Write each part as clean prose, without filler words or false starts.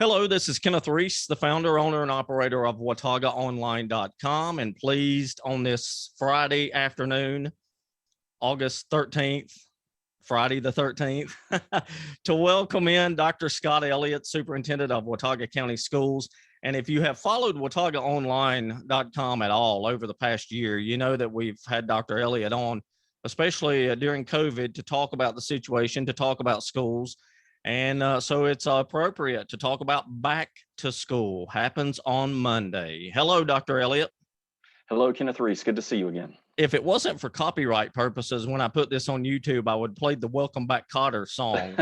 Hello, this is Kenneth Reece, the founder, owner, and operator of WataugaOnline.com, and pleased on this Friday afternoon, August 13th, Friday the 13th, to welcome in Dr. Scott Elliott, Superintendent of Watauga County Schools. And if you have followed WataugaOnline.com at all over the past year, you know that we've had Dr. Elliott on, especially during COVID, to talk about the situation, to talk about schools. And so it's appropriate to talk about back to school. Happens on Monday. Hello, Dr. Elliott. Hello, Kenneth Reece. Good to see you again. If it wasn't for copyright purposes, when I put this on YouTube, I would play the Welcome Back Kotter song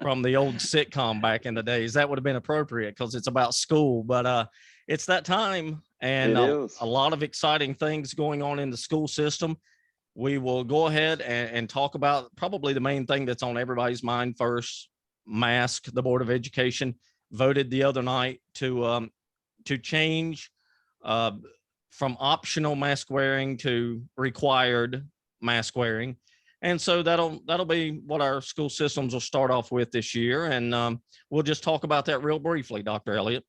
from the old sitcom back in the days. That would have been appropriate because it's about school, but it's that time, and a lot of exciting things going on in the school system. We will go ahead and talk about probably the main thing that's on everybody's mind first. Mask. The Board of Education voted the other night to change from optional mask wearing to required mask wearing, and so that'll be what our school systems will start off with this year. And we'll just talk about that real briefly, Dr. Elliott.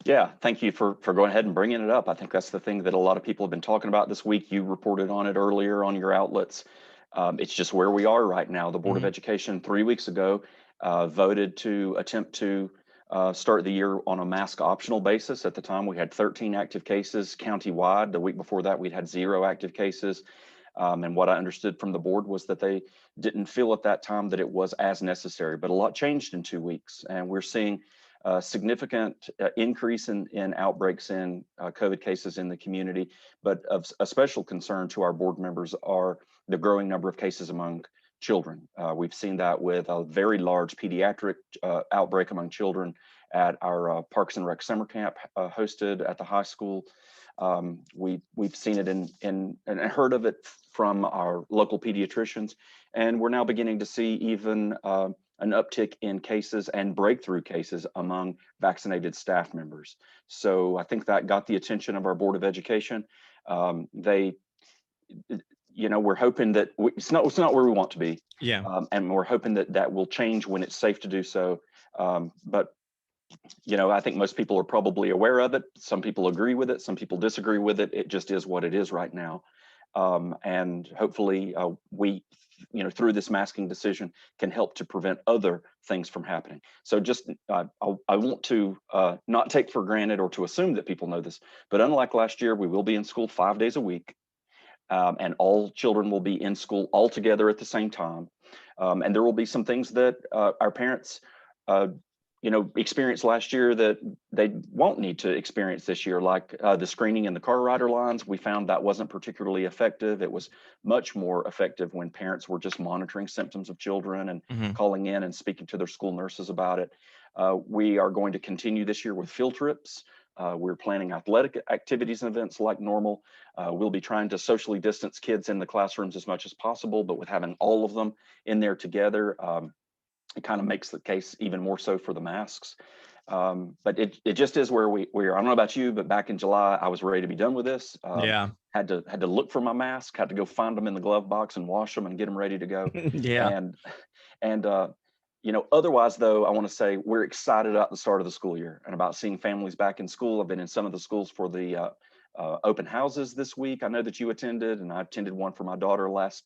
Yeah, thank you for going ahead and bringing it up. I think that's the thing that a lot of people have been talking about this week. You reported on it earlier on your outlets. It's just where we are right now. The Board of Education 3 weeks ago voted to attempt to start the year on a mask optional basis. At the time, we had 13 active cases countywide. The week before that, we'd had 0 active cases. And what I understood from the board was that they didn't feel at that time that it was as necessary, but a lot changed in 2 weeks. And we're seeing a significant increase in outbreaks in COVID cases in the community. But of a special concern to our board members are the growing number of cases among children. We've seen that with a very large pediatric outbreak among children at our Parks and Rec summer camp hosted at the high school. We've seen it and heard of it from our local pediatricians, and we're now beginning to see even an uptick in cases and breakthrough cases among vaccinated staff members. So I think that got the attention of our Board of Education. We're hoping that it's not where we want to be. Yeah. And we're hoping that will change when it's safe to do so. But I think most people are probably aware of it. Some people agree with it. Some people disagree with it. It just is what it is right now. And hopefully we, through this masking decision, can help to prevent other things from happening. So just, I want to not take for granted or to assume that people know this, but unlike last year, we will be in school 5 days a week. And all children will be in school all together at the same time. And there will be some things that our parents, experienced last year that they won't need to experience this year, like the screening in the car rider lines. We found that wasn't particularly effective. It was much more effective when parents were just monitoring symptoms of children and calling in and speaking to their school nurses about it. We are going to continue this year with field trips. We're planning athletic activities and events like normal. We'll be trying to socially distance kids in the classrooms as much as possible, but with having all of them in there together, it kind of makes the case even more so for the masks. But it just is where we are. I don't know about you, but back in July, I was ready to be done with this. Had to look for my mask, had to go find them in the glove box and wash them and get them ready to go. Otherwise, though, I want to say we're excited about the start of the school year and about seeing families back in school. I've been in some of the schools for the open houses this week. I know that you attended, and I attended one for my daughter last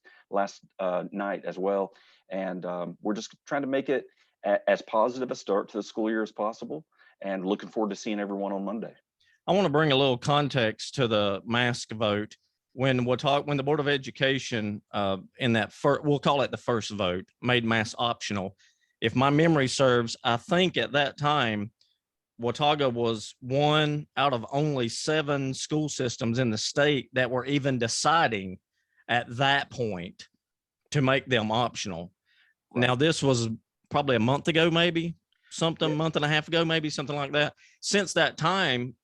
night as well. And we're just trying to make it as positive a start to the school year as possible, and looking forward to seeing everyone on Monday. I want to bring a little context to the mask vote. When the Board of Education in that we'll call it the first vote, made masks optional. If my memory serves, I think at that time, Watauga was one out of only 7 school systems in the state that were even deciding at that point to make them optional. Right. Now, this was probably a month ago, maybe month and a half ago, maybe something like that. Since that time,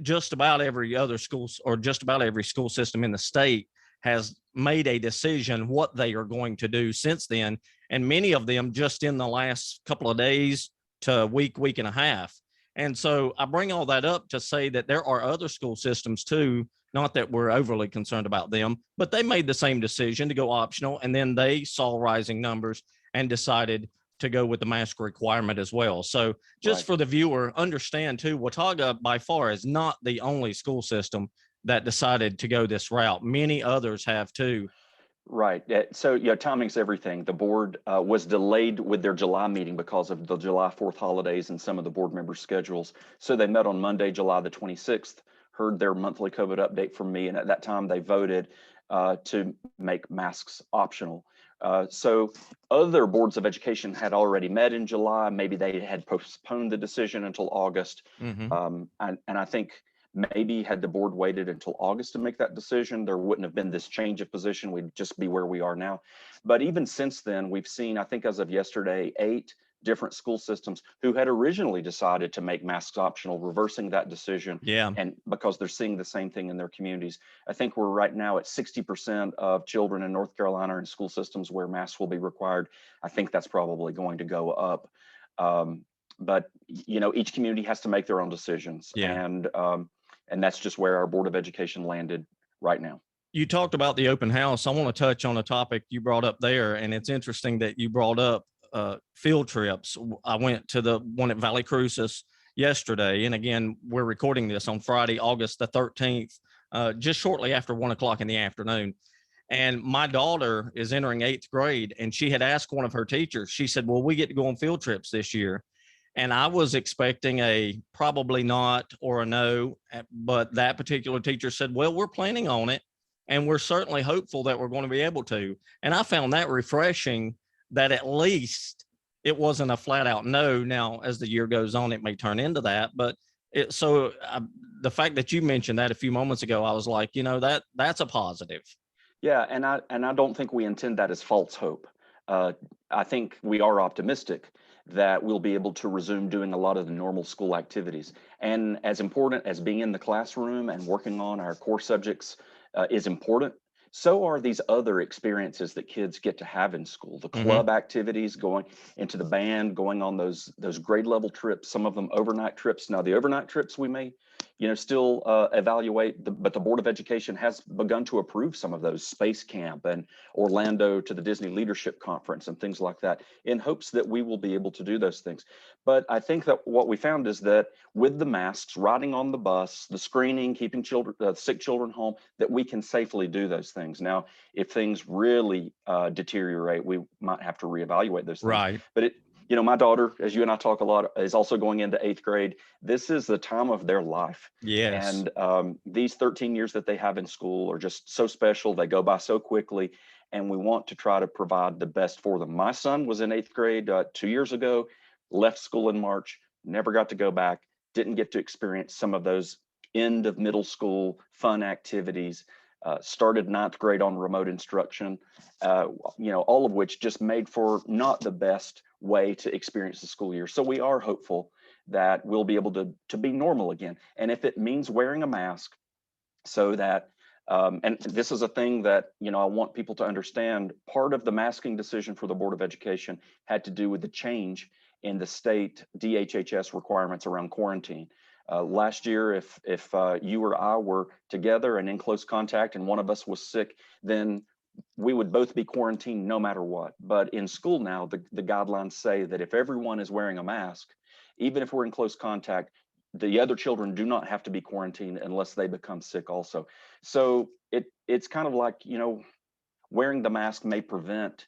just about every other school or just about every school system in the state has made a decision what they are going to do since then. And many of them just in the last couple of days to week and a half. And so I bring all that up to say that there are other school systems too, not that we're overly concerned about them, but they made the same decision to go optional. And then they saw rising numbers and decided to go with the mask requirement as well. So just for the viewer, understand too, Watauga by far is not the only school system that decided to go this route. Many others have too. Right. So, yeah, timing's everything. The board was delayed with their July meeting because of the July 4th holidays and some of the board members' schedules. So they met on Monday, July the 26th, heard their monthly COVID update from me, and at that time they voted to make masks optional. So other boards of education had already met in July. Maybe they had postponed the decision until August. And I think maybe had the board waited until August to make that decision, there wouldn't have been this change of position. We'd just be where we are now. But even since then, we've seen, I think as of yesterday, 8 different school systems who had originally decided to make masks optional, reversing that decision. Yeah. And because they're seeing the same thing in their communities. I think we're right now at 60% of children in North Carolina in school systems where masks will be required. I think that's probably going to go up. But you know, each community has to make their own decisions. Yeah. And that's just where our Board of Education landed right now. You talked about the open house. I want to touch on a topic you brought up there. And it's interesting that you brought up field trips. I went to the one at Valley Crucis yesterday. And again, we're recording this on Friday, August the 13th, just shortly after 1 o'clock in the afternoon. And my daughter is entering 8th grade, and she had asked one of her teachers, she said, well, we get to go on field trips this year. And I was expecting a probably not or a no, but that particular teacher said, well, we're planning on it, and we're certainly hopeful that we're going to be able to. And I found that refreshing, that at least it wasn't a flat out no. Now, as the year goes on, it may turn into that, but the fact that you mentioned that a few moments ago, I was like, you know, that's a positive. Yeah, and I don't think we intend that as false hope. I think we are optimistic that we'll be able to resume doing a lot of the normal school activities. And as important as being in the classroom and working on our core subjects is important, so are these other experiences that kids get to have in school. The club activities, going into the band, going on those grade level trips, some of them overnight trips. Now the overnight trips we may, you know, still evaluate, but the Board of Education has begun to approve some of those, Space Camp and Orlando to the Disney Leadership Conference and things like that, in hopes that we will be able to do those things. But I think that what we found is that with the masks, riding on the bus, the screening, keeping children, sick children home, that we can safely do those things. Now, if things really deteriorate, we might have to reevaluate those things. Right. But you know, my daughter, as you and I talk a lot, is also going into 8th grade. This is the time of their life. Yes. And these 13 years that they have in school are just so special. They go by so quickly, and we want to try to provide the best for them. My son was in 8th grade 2 years ago, left school in March, never got to go back, didn't get to experience some of those end of middle school fun activities. Started 9th grade on remote instruction, you know, all of which just made for not the best way to experience the school year. So we are hopeful that we'll be able to be normal again. And if it means wearing a mask so that, and this is a thing that, you know, I want people to understand, part of the masking decision for the Board of Education had to do with the change in the state DHHS requirements around quarantine. Last year, if you or I were together and in close contact and one of us was sick, then we would both be quarantined no matter what. But in school now, the guidelines say that if everyone is wearing a mask, even if we're in close contact, the other children do not have to be quarantined unless they become sick also. So it's kind of like, you know, wearing the mask may prevent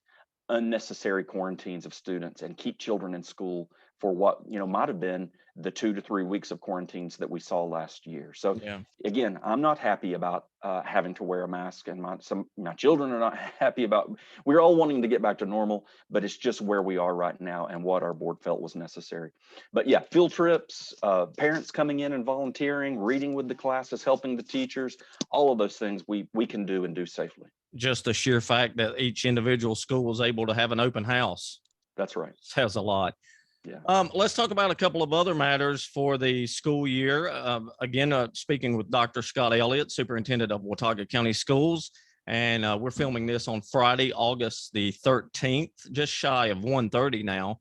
unnecessary quarantines of students and keep children in school for what, you know, might have been the 2 to 3 weeks of quarantines that we saw last year. So Yeah. again, I'm not happy about having to wear a mask, and my children are not happy about. We're all wanting to get back to normal, but it's just where we are right now and what our board felt was necessary. But yeah, field trips, parents coming in and volunteering, reading with the classes, helping the teachers, all of those things we can do and do safely. Just the sheer fact that each individual school was able to have an open house That's right. says a lot. Yeah. Let's talk about a couple of other matters for the school year. Again, speaking with Dr. Scott Elliott, Superintendent of Watauga County Schools, and we're filming this on Friday, August the 13th, just shy of 1:30 now.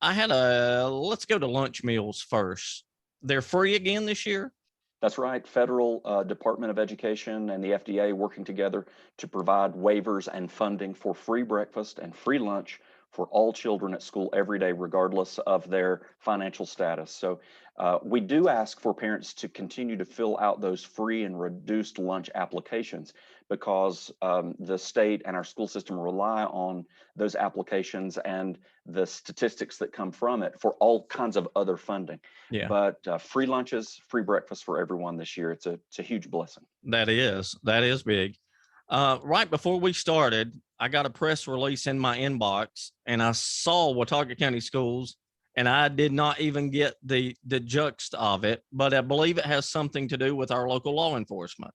Let's go to lunch meals first. They're free again this year? That's right. Federal Department of Education and the FDA working together to provide waivers and funding for free breakfast and free lunch for all children at school every day, regardless of their financial status. So we do ask for parents to continue to fill out those free and reduced lunch applications, because the state and our school system rely on those applications and the statistics that come from it for all kinds of other funding. Yeah, But free lunches, free breakfast for everyone this year. It's a huge blessing. that is big. Right before we started, I got a press release in my inbox, and I saw Watauga County Schools, and I did not even get the juxt of it, but I believe it has something to do with our local law enforcement.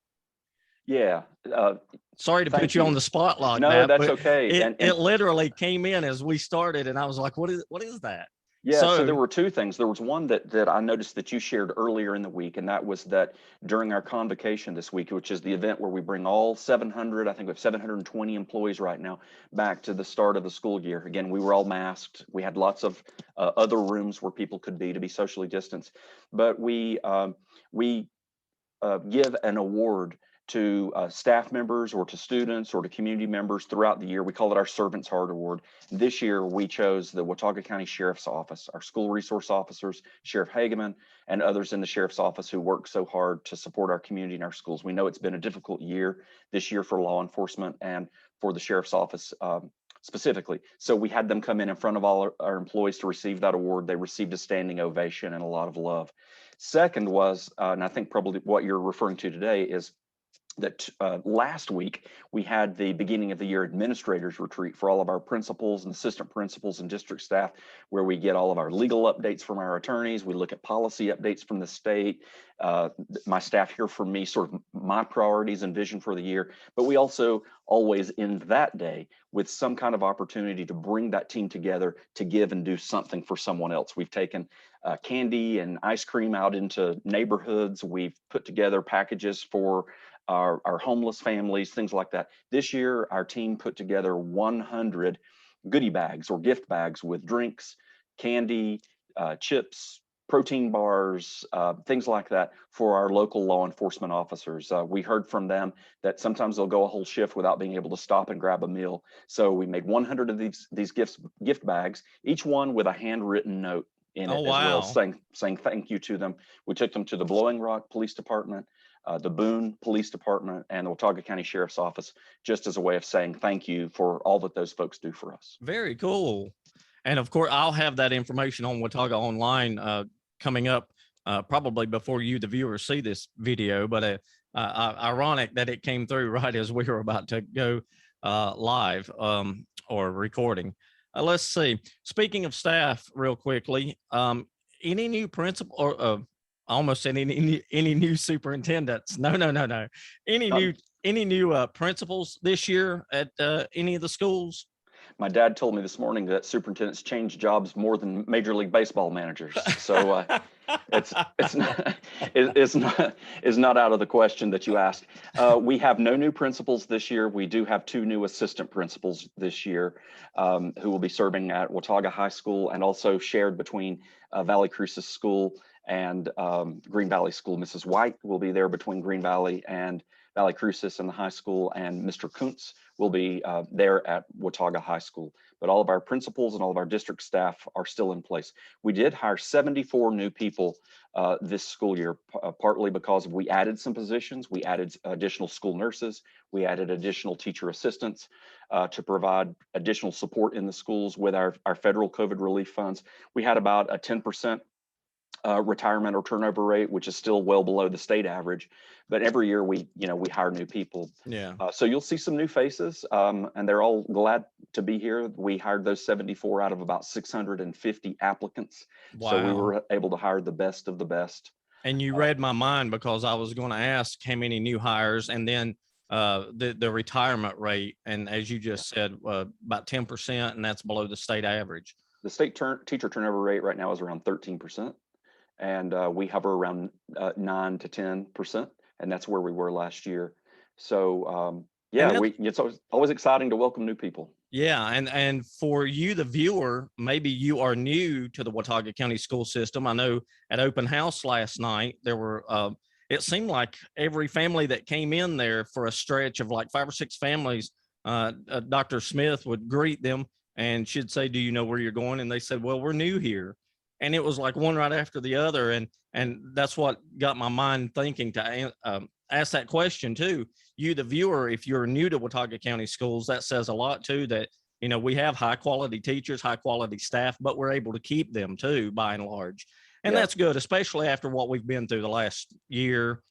Yeah. Sorry to Thank put you on you. the spot like No, that, that's but okay. it literally came in as we started, and I was like, what is that? Yeah, so there were two things. There was one that I noticed that you shared earlier in the week, and that was that during our convocation this week, which is the event where we bring all 700, I think we have 720 employees right now, back to the start of the school year. Again, we were all masked. We had lots of other rooms where people could be to be socially distanced, but we give an award to staff members or to students or to community members throughout the year. We call it our Servant's Heart Award. This year, we chose the Watauga County Sheriff's Office, our school resource officers, Sheriff Hageman, and others in the Sheriff's Office who work so hard to support our community and our schools. We know it's been a difficult year this year for law enforcement and for the Sheriff's Office specifically. So we had them come in front of all our employees to receive that award. They received a standing ovation and a lot of love. Second was, and I think probably what you're referring to today, is that last week we had the beginning of the year administrators retreat for all of our principals and assistant principals and district staff, where we get all of our legal updates from our attorneys. We look at policy updates from the state. My staff hear from me sort of my priorities and vision for the year, but we also always end that day with some kind of opportunity to bring that team together to give and do something for someone else. We've taken candy and ice cream out into neighborhoods. We've put together packages for our homeless families, things like that. This year, our team put together 100 goodie bags or gift bags with drinks, candy, chips, protein bars, things like that for our local law enforcement officers. We heard from them that sometimes they'll go a whole shift without being able to stop and grab a meal. So we made 100 of these gift bags, each one with a handwritten note in it, as well, saying thank you to them. We took them to the Blowing Rock Police Department, the Boone Police Department, and the Watauga County Sheriff's Office, just as a way of saying thank you for all that those folks do for us. Very cool. And of course, I'll have that information on Watauga Online coming up probably before you, the viewers, see this video. But ironic that it came through right as we were about to go live or recording. Let's see. Speaking of staff, real quickly, any new principal or almost any new superintendents? No. Any new principals this year at any of the schools? My dad told me this morning that superintendents change jobs more than Major League Baseball managers. So it's not out of the question that you asked. We have no new principals this year. We do have 2 new assistant principals this year who will be serving at Watauga High School, and also shared between Valley Cruces School and Green Valley School. Mrs. White will be there between Green Valley and Valley Cruces and the high school, and Mr. Kuntz will be there at Watauga High School. But all of our principals and all of our district staff are still in place. We did hire 74 new people this school year, partly because we added some positions. We added additional school nurses. We added additional teacher assistants to provide additional support in the schools with our federal COVID relief funds. We had about a 10% retirement or turnover rate, which is still well below the state average. But every year we hire new people. Yeah. So you'll see some new faces, and they're all glad to be here. We hired those 74 out of about 650 applicants. Wow. So we were able to hire the best of the best. And you read my mind, because I was going to ask how many new hires, and then the retirement rate. And as you just said, about 10%, and that's below the state average. The state teacher turnover rate right now is around 13%. And we hover around 9 to 10%, and that's where we were last year. So it's always exciting to welcome new people. Yeah, and for you, the viewer, maybe you are new to the Watauga County school system. I know at open house last night there were it seemed like every family that came in there for a stretch of like 5 or 6 families, Dr. Smith would greet them and she'd say, "Do you know where you're going?" And they said, "Well, we're new here." And it was like one right after the other. And that's what got my mind thinking to ask that question too. You, the viewer, if you're new to Watauga County Schools, that says a lot too, that, you know, we have high quality teachers, high quality staff, but we're able to keep them too, by and large. And Yeah. that's good, especially after what we've been through the last year,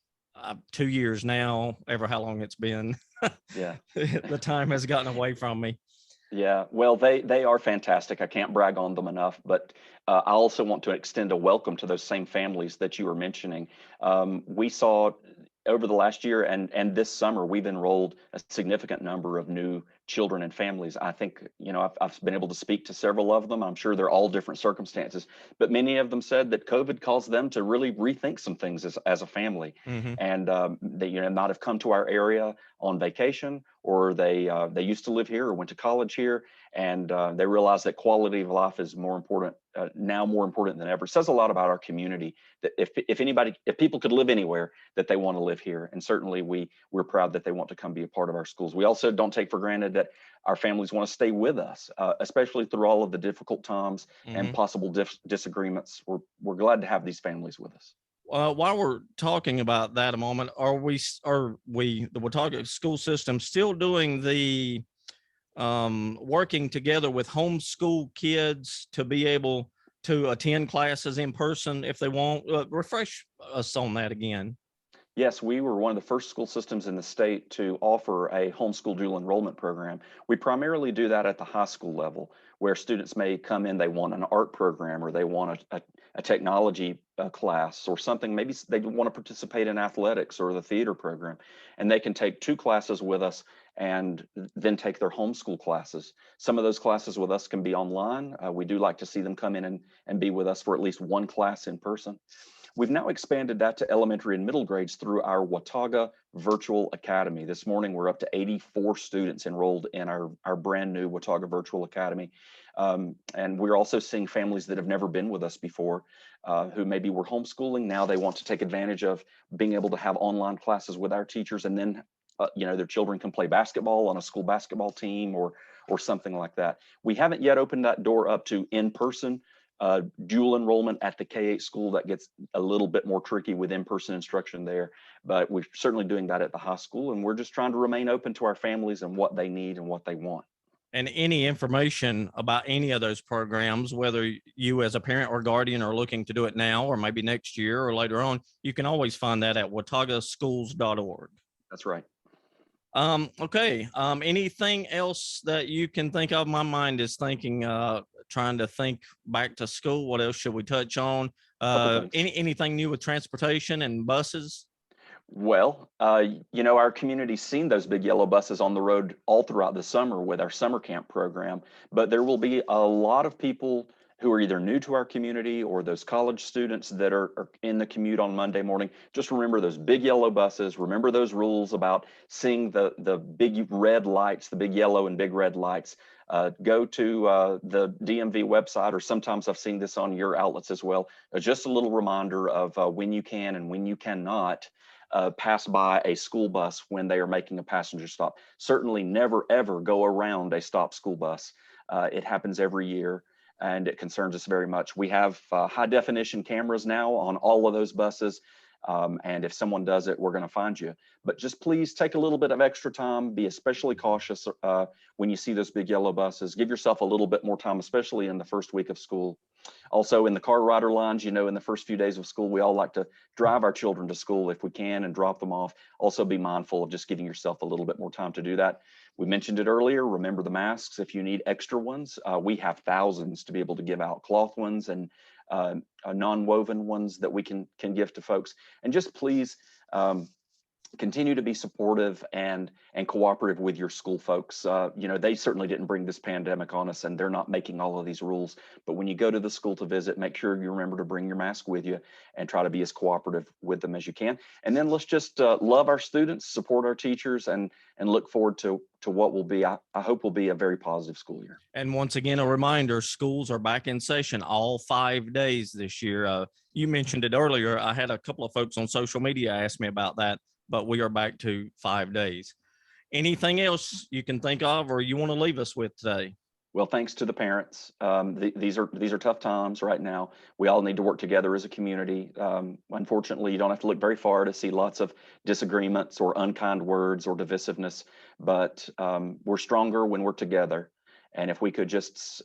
2 years now, ever how long it's been. Yeah. The time has gotten away from me. Yeah, well, they are fantastic. I can't brag on them enough, but I also want to extend a welcome to those same families that you were mentioning. We saw over the last year and this summer, we've enrolled a significant number of new children and families. I think, you know, I've been able to speak to several of them. I'm sure they're all different circumstances, but many of them said that COVID caused them to really rethink some things as a family. Mm-hmm. And they, you know, might have come to our area on vacation, or they used to live here or went to college here, and they realize that quality of life is more important now, more important than ever. It says a lot about our community that if people could live anywhere, that they want to live here, and certainly we're proud that they want to come be a part of our schools. We also don't take for granted that our families want to stay with us, especially through all of the difficult times and possible disagreements. We're glad to have these families with us. While we're talking about that a moment, are we, the Watauga school system, still doing the working together with homeschool kids to be able to attend classes in person if they want? Refresh us on that again. Yes, we were one of the first school systems in the state to offer a homeschool dual enrollment program. We primarily do that at the high school level, where students may come in, they want an art program, or they want a technology class or something. Maybe they want to participate in athletics or the theater program, and they can take 2 classes with us and then take their homeschool classes. Some of those classes with us can be online. We do like to see them come in and be with us for at least 1 class in person. We've now expanded that to elementary and middle grades through our Watauga Virtual Academy. This morning, we're up to 84 students enrolled in our brand new Watauga Virtual Academy. And we're also seeing families that have never been with us before, who maybe were homeschooling. Now they want to take advantage of being able to have online classes with our teachers, and then you know, their children can play basketball on a school basketball team or something like that. We haven't yet opened that door up to in-person dual enrollment at the K-8 school. That gets a little bit more tricky with in-person instruction there, but we're certainly doing that at the high school, and we're just trying to remain open to our families and what they need and what they want. And any information about any of those programs, whether you as a parent or guardian are looking to do it now or maybe next year or later on, you can always find that at wataugaschools.org. That's right. Okay. Anything else that you can think of? My mind is thinking, trying to think back to school. What else should we touch on? Anything new with transportation and buses? Well, you know, our community's seen those big yellow buses on the road all throughout the summer with our summer camp program, but there will be a lot of people who are either new to our community or those college students that are in the commute on Monday morning. Just remember those big yellow buses. Remember those rules about seeing the big red lights, the big yellow and big red lights. Go to the DMV website, or sometimes I've seen this on your outlets as well. Just a little reminder of when you can and when you cannot pass by a school bus when they are making a passenger stop. Certainly never, ever go around a stopped school bus. It happens every year, and it concerns us very much. We have high definition cameras now on all of those buses. And if someone does it, we're going to find you. But just please take a little bit of extra time. Be especially cautious when you see those big yellow buses. Give yourself a little bit more time, especially in the first week of school. Also, in the car rider lines, you know, in the first few days of school, we all like to drive our children to school if we can and drop them off. Also, be mindful of just giving yourself a little bit more time to do that. We mentioned it earlier. Remember the masks. If you need extra ones, we have thousands to be able to give out, cloth ones and non-woven ones that we can give to folks. And just please continue to be supportive and cooperative with your school folks. You know, they certainly didn't bring this pandemic on us, and they're not making all of these rules. But when you go to the school to visit, make sure you remember to bring your mask with you and try to be as cooperative with them as you can. And then let's just love our students, support our teachers, and look forward to what will be, I hope will be a very positive school year. And once again, a reminder, schools are back in session all 5 days this year. You mentioned it earlier. I had a couple of folks on social media ask me about that, but we are back to 5 days. Anything else you can think of or you want to leave us with today? Well, thanks to the parents. These are tough times right now. We all need to work together as a community. Unfortunately, you don't have to look very far to see lots of disagreements or unkind words or divisiveness, but we're stronger when we're together. And if we could just,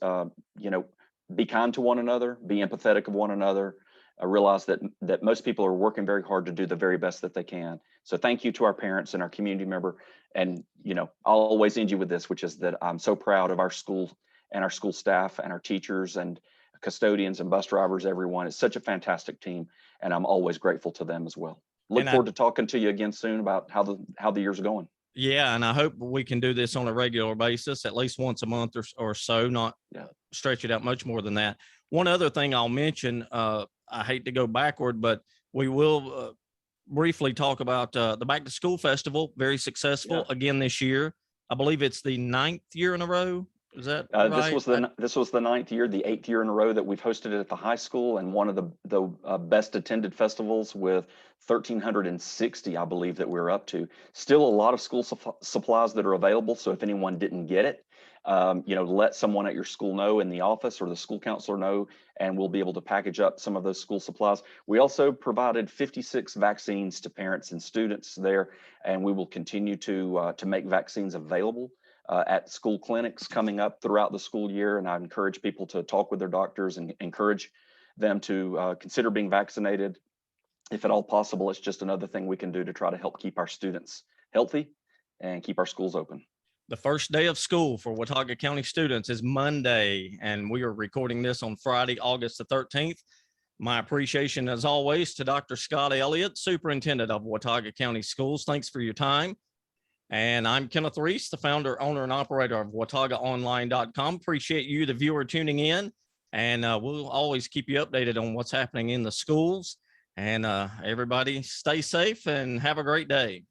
be kind to one another, be empathetic of one another, realize that most people are working very hard to do the very best that they can. So thank you to our parents and our community member. And I'll always end you with this, which is that I'm so proud of our school and our school staff and our teachers and custodians and bus drivers. Everyone, it's such a fantastic team, and I'm always grateful to them as well. Look And forward to talking to you again soon about how the year's going. yeah, and I hope we can do this on a regular basis, at least once a month or so, not stretch it out much more than that. One other thing I'll mention, I hate to go backward, but we will briefly talk about the Back to School Festival, very successful again this year. I believe it's the 9th year in a row. Is that right? This was the 9th year, the 8th year in a row that we've hosted it at the high school, and one of the best attended festivals with 1,360, I believe, that we're up to. Still a lot of school supplies that are available. So if anyone didn't get it, let someone at your school know in the office or the school counselor know, and we'll be able to package up some of those school supplies. We also provided 56 vaccines to parents and students there, and we will continue to make vaccines available at school clinics coming up throughout the school year. And I encourage people to talk with their doctors and encourage them to consider being vaccinated. If at all possible, it's just another thing we can do to try to help keep our students healthy and keep our schools open. The first day of school for Watauga County students is Monday, and we are recording this on Friday, August the 13th. My appreciation, as always, to Dr. Scott Elliott, Superintendent of Watauga County Schools. Thanks for your time. And I'm Kenneth Reece, the founder, owner, and operator of WataugaOnline.com. Appreciate you, the viewer, tuning in, and we'll always keep you updated on what's happening in the schools. And everybody stay safe and have a great day.